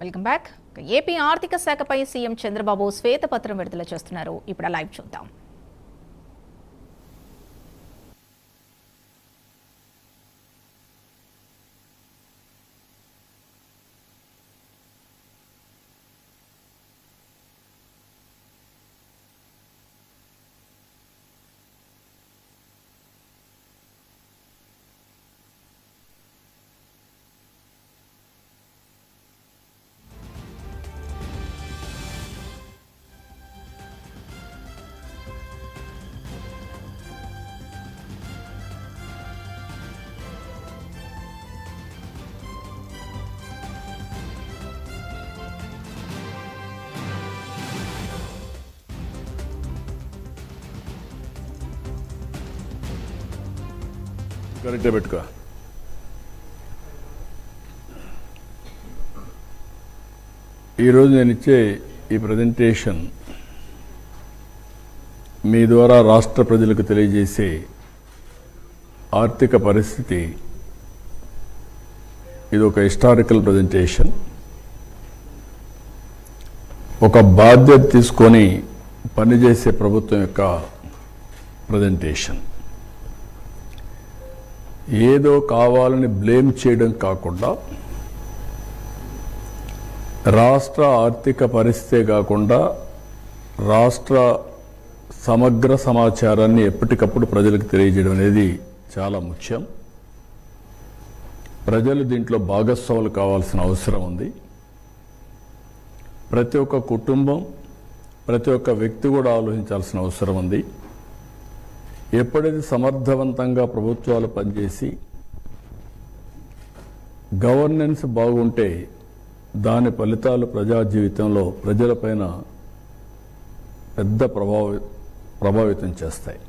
Welcome back. AP ఆర్థిక శాఖపై CM Chandrababu శ్వేతపత్రం విడుదల చేస్తున్నారు. ఇప్పుడు లైవ్ చూద్దాం. కరెక్టే పెట్టుకో. ఈరోజు నేను ఇచ్చే ఈ ప్రజెంటేషన్ మీ ద్వారా రాష్ట్ర ప్రజలకు తెలియజేసే ఆర్థిక పరిస్థితి ఇది ఒక హిస్టారికల్ ప్రజెంటేషన్. ఒక బాధ్యత తీసుకొని పనిచేసే ప్రభుత్వం యొక్క ప్రజెంటేషన్. ఏదో కావాలని బ్లేమ్ చేయడం కాకుండా రాష్ట్ర ఆర్థిక పరిస్థితే కాకుండా రాష్ట్ర సమగ్ర సమాచారాన్ని ఎప్పటికప్పుడు ప్రజలకు తెలియజేయడం అనేది చాలా ముఖ్యం. ప్రజలు దీంట్లో భాగస్వాములు కావాల్సిన అవసరం ఉంది. ప్రతి ఒక్క కుటుంబం, ప్రతి ఒక్క వ్యక్తి కూడా ఆలోచించాల్సిన అవసరం ఉంది. ఎప్పుడైతే సమర్థవంతంగా ప్రభుత్వాలు పనిచేసి గవర్నెన్స్ బాగుంటే దాని ఫలితాలు ప్రజా జీవితంలో ప్రజలపైన పెద్ద ప్రభావితం చేస్తాయి.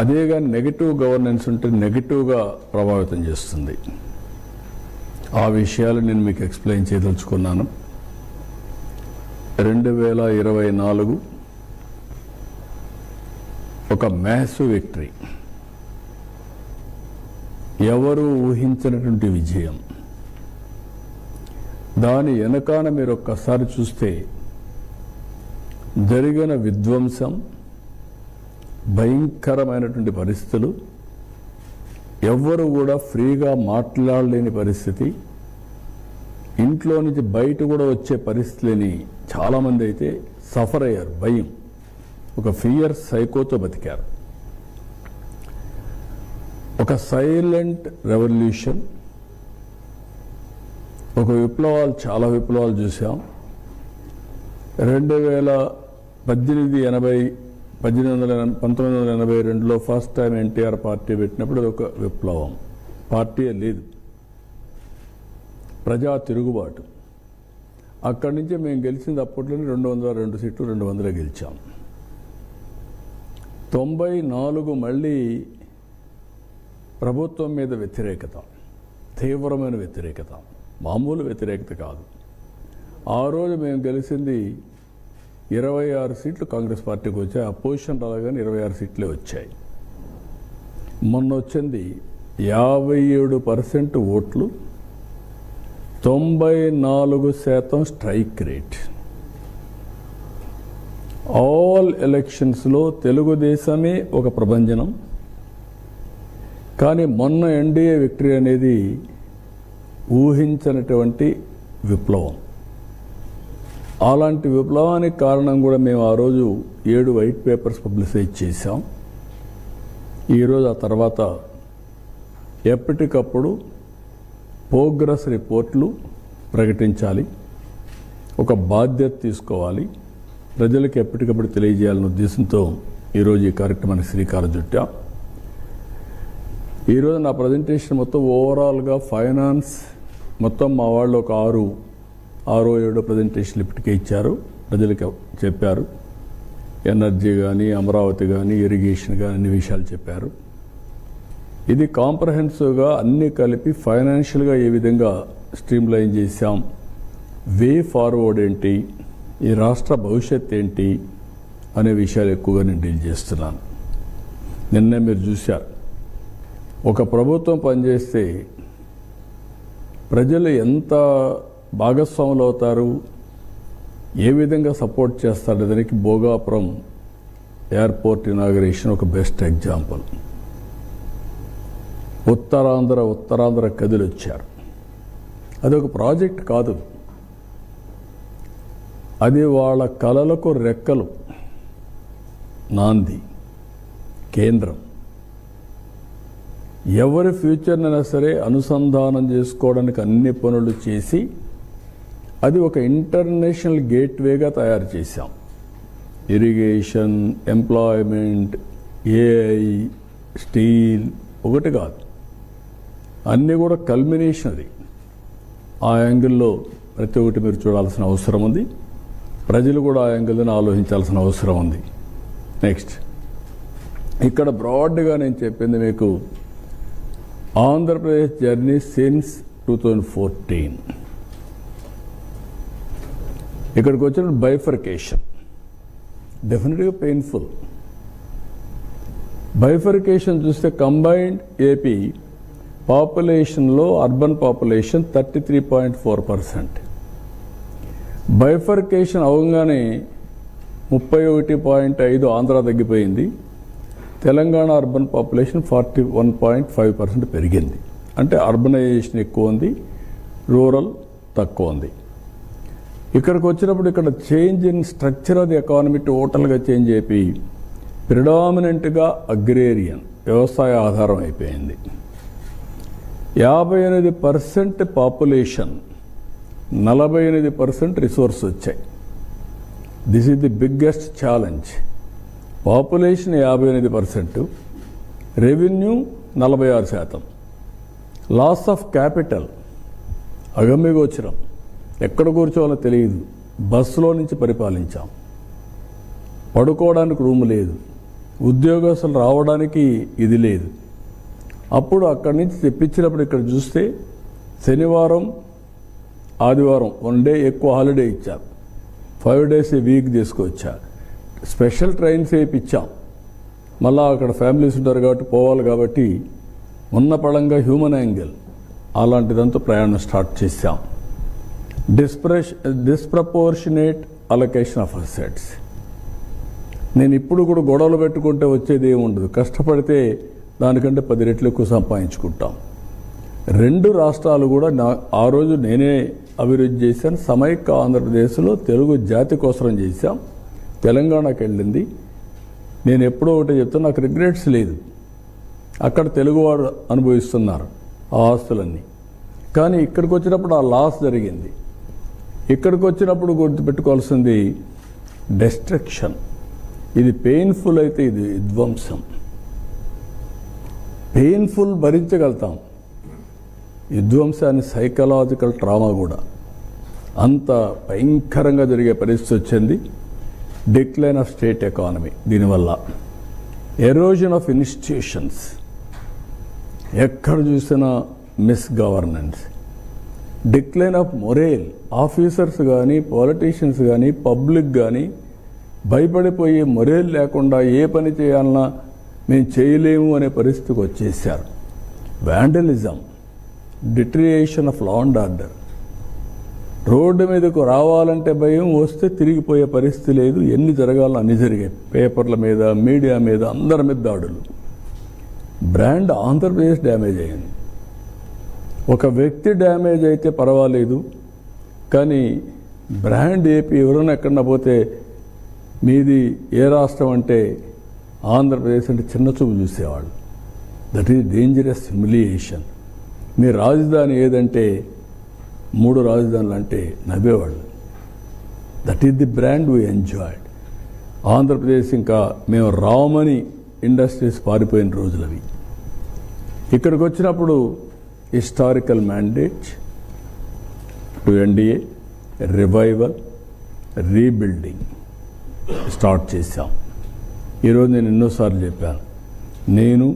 అదే కానీ నెగిటివ్ గవర్నెన్స్ ఉంటే నెగిటివ్గా ప్రభావితం చేస్తుంది. ఆ విషయాలు నేను మీకు ఎక్స్ప్లెయిన్ చేయదలుచుకున్నాను. 2024 ఒక మ్యాసివ్ విక్టరీ, ఎవరు ఊహించినటువంటి విజయం. దాని వెనకాన మీరు ఒక్కసారి చూస్తే జరిగిన విధ్వంసం, భయంకరమైనటువంటి పరిస్థితులు, ఎవ్వరు కూడా ఫ్రీగా మాట్లాడలేని పరిస్థితి, ఇంట్లో నుంచి బయట కూడా వచ్చే పరిస్థితులని చాలామంది అయితే సఫర్ అయ్యారు. భయం, ఒక ఫియర్ సైకోతో బతికారు. ఒక సైలెంట్ రెవల్యూషన్, ఒక విప్లవాలు, చాలా విప్లవాలు చూసాం. 1982లో ఫస్ట్ టైం ఎన్టీఆర్ పార్టీ పెట్టినప్పుడు అది ఒక విప్లవం. పార్టీయే లేదు, ప్రజా తిరుగుబాటు. అక్కడి నుంచి మేము గెలిచింది అప్పట్లోనే 202 సీట్లు, 200 గెలిచాం. 94 మళ్ళీ ప్రభుత్వం మీద వ్యతిరేకత, తీవ్రమైన వ్యతిరేకత, మామూలు వ్యతిరేకత కాదు. ఆ రోజు మేము గెలిచింది 26 సీట్లు కాంగ్రెస్ పార్టీకి వచ్చాయి. అపోజిషన్ రాగానే 26 సీట్లే వచ్చాయి. మొన్న వచ్చింది 57% ఓట్లు, 94% స్ట్రైక్ రేట్. ఆల్ ఎలక్షన్స్లో తెలుగుదేశమే ఒక ప్రభంజనం. కానీ మొన్న ఎన్డీఏ విక్టరీ అనేది ఊహించినటువంటి విప్లవం. అలాంటి విప్లవానికి కారణం కూడా మేము ఆ రోజు 7 వైట్ పేపర్స్ పబ్లిసైజ్ చేశాం. ఈరోజు ఆ తర్వాత ఎప్పటికప్పుడు ప్రోగ్రెస్ రిపోర్ట్లు ప్రకటించాలి, ఒక బాధ్యత తీసుకోవాలి, ప్రజలకు ఎప్పటికప్పుడు తెలియజేయాలనే ఉద్దేశంతో ఈరోజు ఈ కార్యక్రమానికి శ్రీకారం చుట్టాం. ఈరోజు నా ప్రజెంటేషన్ మొత్తం ఓవరాల్గా ఫైనాన్స్ మొత్తం మా వాళ్ళు ఒక 6-7 ప్రజెంటేషన్లు ఇప్పటికే ఇచ్చారు, ప్రజలకు చెప్పారు. ఎనర్జీ కానీ, అమరావతి కానీ, ఇరిగేషన్ కానీ అన్ని విషయాలు చెప్పారు. ఇది కాంప్రహెన్సివ్గా అన్నీ కలిపి ఫైనాన్షియల్గా ఏ విధంగా స్ట్రీమ్లైన్ చేశాం, వే ఫార్వర్డ్ ఏంటి, ఈ రాష్ట్ర భవిష్యత్ ఏంటి అనే విషయాలు ఎక్కువగా నేను డీల్ చేస్తున్నాను. నిన్నే మీరు చూశారు, ఒక ప్రభుత్వం పనిచేస్తే ప్రజలు ఎంత భాగస్వాములు అవుతారు, ఏ విధంగా సపోర్ట్ చేస్తారు దానికి భోగాపురం ఎయిర్పోర్ట్ ఇనాగరేషన్ ఒక బెస్ట్ ఎగ్జాంపుల్. ఉత్తరాంధ్ర కదులు వచ్చారు. అదొక ప్రాజెక్ట్ కాదు, అది వాళ్ళ కలలకు రెక్కలు, నాంది, కేంద్రం. ఎవరి ఫ్యూచర్నైనా సరే అనుసంధానం చేసుకోవడానికి అన్ని పనులు చేసి అది ఒక ఇంటర్నేషనల్ గేట్వేగా తయారు చేశాం. ఇరిగేషన్, ఎంప్లాయ్మెంట్, ఏఐ, స్టీల్ ఒకటి కాదు, అన్నీ కూడా కల్మినేషనరీ. ఆ యాంగిల్లో ప్రతి ఒక్కటి మీరు చూడాల్సిన అవసరం ఉంది. ప్రజలు కూడా ఆ యాంగిల్ని ఆలోచించాల్సిన అవసరం ఉంది. నెక్స్ట్, ఇక్కడ బ్రాడ్గా నేను చెప్పింది మీకు ఆంధ్రప్రదేశ్ జర్నీ సిన్స్ 2014. ఇక్కడికి వచ్చిన బైఫర్కేషన్ డెఫినెట్గా పెయిన్ఫుల్. బైఫర్కేషన్ చూస్తే కంబైన్డ్ ఏపీ పాపులేషన్లో అర్బన్ పాపులేషన్ 33.4%. బైఫర్కేషన్ అవగానే 31.5 ఆంధ్ర తగ్గిపోయింది. తెలంగాణ అర్బన్ పాపులేషన్ 41.5% పెరిగింది. అంటే అర్బనైజేషన్ ఎక్కువ ఉంది, రూరల్ తక్కువ ఉంది. ఇక్కడికి వచ్చినప్పుడు ఇక్కడ change in structure of the economy టోటల్గా చేంజ్ అయిపోయి ప్రిడామినెంట్గా అగ్రేరియన్ వ్యవసాయ ఆధారం అయిపోయింది. 58% పాపులేషన్, 48% రిసోర్స్ వచ్చాయి. This is the biggest challenge. Population 58%, revenue 46%. Loss of capital అగమ్యగోచరం, ఎక్కడ కూర్చోవాలో తెలియదు. బస్సులో నుంచి పరిపాలించాం. పడుకోవడానికి రూమ్ లేదు, ఉద్యోగస్తులు రావడానికి ఇది లేదు. అప్పుడు అక్కడి నుంచి తెప్పించినప్పుడు ఇక్కడ చూస్తే శనివారం ఆదివారం 1 డే ఎక్కువ హాలిడే ఇచ్చారు. 5 days ఏ వీక్ తీసుకొచ్చారు. స్పెషల్ ట్రైన్స్ వేయించాం. మళ్ళా అక్కడ ఫ్యామిలీస్ ఉంటారు కాబట్టి పోవాలి కాబట్టి ఉన్న పడంగా హ్యూమన్ యాంగిల్ అలాంటిదంతా ప్రయాణం స్టార్ట్ చేశాం. Disproportionate allocation of assets. నేను ఇప్పుడు కూడా గొడవలు పెట్టుకుంటే వచ్చేది ఏముండదు, కష్టపడితే దానికంటే 10 రెట్లు ఎక్కువ సంపాదించుకుంటాం. 2 రాష్ట్రాలు కూడా ఆ రోజు నేనే అభివృద్ధి చేశాను. సమైక్య ఆంధ్రప్రదేశ్లో తెలుగు జాతి కోసం చేశాం. తెలంగాణకి వెళ్ళింది. నేను ఎప్పుడో ఒకటి చెప్తాను, నాకు రిగ్రెట్స్ లేదు. అక్కడ తెలుగువాడు అనుభవిస్తున్నారు ఆ ఆస్తులన్నీ. కానీ ఇక్కడికి వచ్చినప్పుడు ఆ లాస్ జరిగింది. ఇక్కడికి వచ్చినప్పుడు గుర్తుపెట్టుకోవాల్సింది డెస్ట్రక్షన్. ఇది పెయిన్ఫుల్ అయితే ఇది విధ్వంసం. పెయిన్ఫుల్ భరించగలుగుతాం, విధ్వంసాన్ని సైకలాజికల్ ట్రామా కూడా అంత భయంకరంగా జరిగే పరిస్థితి వచ్చింది. డిక్లైన్ ఆఫ్ స్టేట్ ఎకానమీ, దీనివల్ల ఎరోజన్ ఆఫ్ ఇన్స్టిట్యూషన్స్, ఎక్కడ చూసినా miss governance, decline of మొరేల్. Officers కానీ పాలిటీషియన్స్ కానీ పబ్లిక్ కానీ భయపడిపోయి మొరేల్ లేకుండా ఏ పని చేయాలన్నా మేము చేయలేము అనే పరిస్థితికి వచ్చేసారు. Vandalism, deterioration of law and order. Road మీదకు రావాలంటే భయం, వస్తే తిరిగిపోయే పరిస్థితి లేదు. ఎన్ని జరగాలో అన్ని జరిగాయి. పేపర్ల మీద, మీడియా మీద, అందరి మీద దాడులు. బ్రాండ్ ఆంధ్రప్రదేశ్ డ్యామేజ్ అయింది. ఒక వ్యక్తి డ్యామేజ్ అయితే పర్వాలేదు, కానీ బ్రాండ్ ఏపీ ఎవరైనా ఎక్కడన్నా పోతే మీది ఏ రాష్ట్రం అంటే ఆంధ్రప్రదేశ్ అంటే చిన్న చూపు చూసేవాళ్ళు. That is dangerous humiliation. మీ రాజధాని ఏదంటే 3 రాజధానులు అంటే నవ్వేవాళ్ళు. That is the brand we enjoyed. Andhra Pradesh ఇంకా మేము రామని ఇండస్ట్రీస్ పారిపోయిన రోజులవి. ఇక్కడికి వచ్చినప్పుడు historical mandate to NDA, revival, rebuilding start చేశాం. ఈరోజు నేను ఎన్నోసార్లు చెప్పాను, నేను